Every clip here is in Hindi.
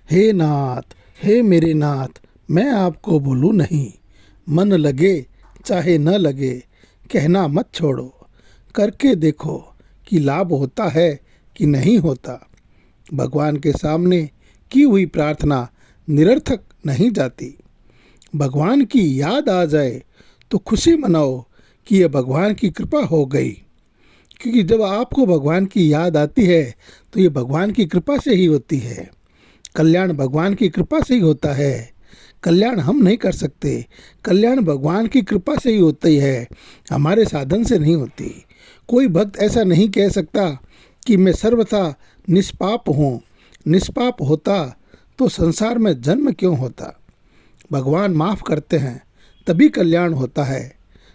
हे नाथ, हे मेरे नाथ, मैं आपको भूलूं नहीं। मन लगे चाहे न लगे, कहना मत छोड़ो। करके देखो कि लाभ होता है कि नहीं होता। भगवान के सामने की हुई प्रार्थना निरर्थक नहीं जाती। भगवान की याद आ जाए तो खुशी मनाओ कि यह भगवान की कृपा हो गई। क्योंकि जब आपको भगवान की याद आती है तो ये भगवान की कृपा से ही होती है। कल्याण भगवान की कृपा से ही होता है। कल्याण हम नहीं कर सकते। कल्याण भगवान की कृपा से ही होती है, हमारे साधन से नहीं होती। कोई भक्त ऐसा नहीं कह सकता कि मैं सर्वथा निष्पाप हूँ। निष्पाप होता तो संसार में जन्म क्यों होता। भगवान माफ़ करते हैं तभी कल्याण होता है।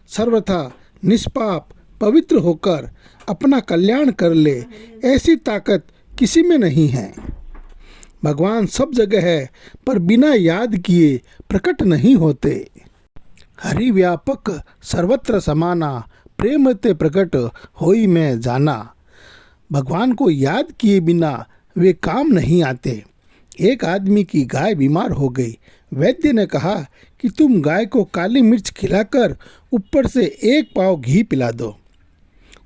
सर्वथा निष्पाप पवित्र होकर अपना कल्याण कर ले, ऐसी ताकत किसी में नहीं है। भगवान सब जगह है पर बिना याद किए प्रकट नहीं होते। हरि व्यापक सर्वत्र समाना, प्रेम ते प्रकट होई मैं जाना। भगवान को याद किए बिना वे काम नहीं आते। एक आदमी की गाय बीमार हो गई। वैद्य ने कहा कि तुम गाय को काली मिर्च खिलाकर ऊपर से 1 पाव घी पिला दो।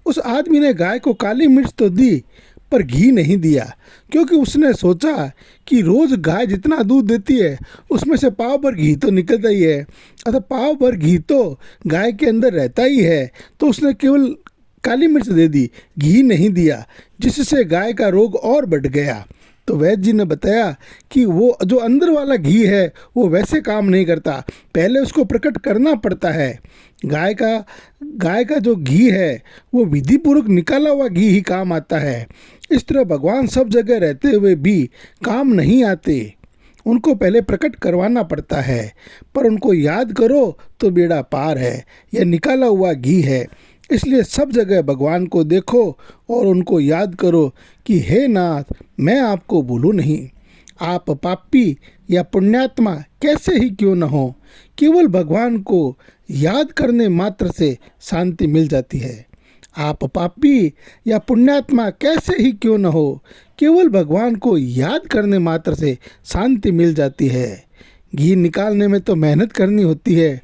उस आदमी ने गाय को काली मिर्च तो दी पर घी नहीं दिया, क्योंकि उसने सोचा कि रोज़ गाय जितना दूध देती है उसमें से पाव भर घी तो निकलता ही है, अतः पाव भर घी तो गाय के अंदर रहता ही है। तो उसने केवल काली मिर्च दे दी, घी नहीं दिया, जिससे गाय का रोग और बढ़ गया। तो वैद्य जी ने बताया कि वो जो अंदर वाला घी है वो वैसे काम नहीं करता, पहले उसको प्रकट करना पड़ता है। गाय का जो घी है वो विधि पूर्वक निकाला हुआ घी ही काम आता है। इस तरह भगवान सब जगह रहते हुए भी काम नहीं आते, उनको पहले प्रकट करवाना पड़ता है। पर उनको याद करो तो बेड़ा पार है, यह निकाला हुआ घी है। इसलिए सब जगह भगवान को देखो और उनको याद करो कि हे नाथ, मैं आपको भूलूं नहीं। आप पापी या पुण्यात्मा कैसे ही क्यों न हो, केवल भगवान को याद करने मात्र से शांति मिल जाती है। आप पापी या पुण्यात्मा कैसे ही क्यों न हो, केवल भगवान को याद करने मात्र से शांति मिल जाती है। घी निकालने में तो मेहनत करनी होती है,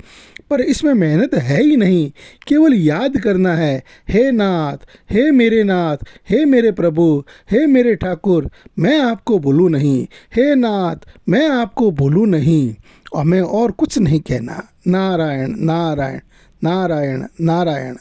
पर इसमें मेहनत है ही नहीं, केवल याद करना है। हे नाथ, हे मेरे नाथ, हे मेरे प्रभु, हे मेरे ठाकुर, मैं आपको भूलूं नहीं। हे नाथ, मैं आपको भूलूं नहीं। और मैं और कुछ नहीं कहना। नारायण नारायण नारायण नारायण।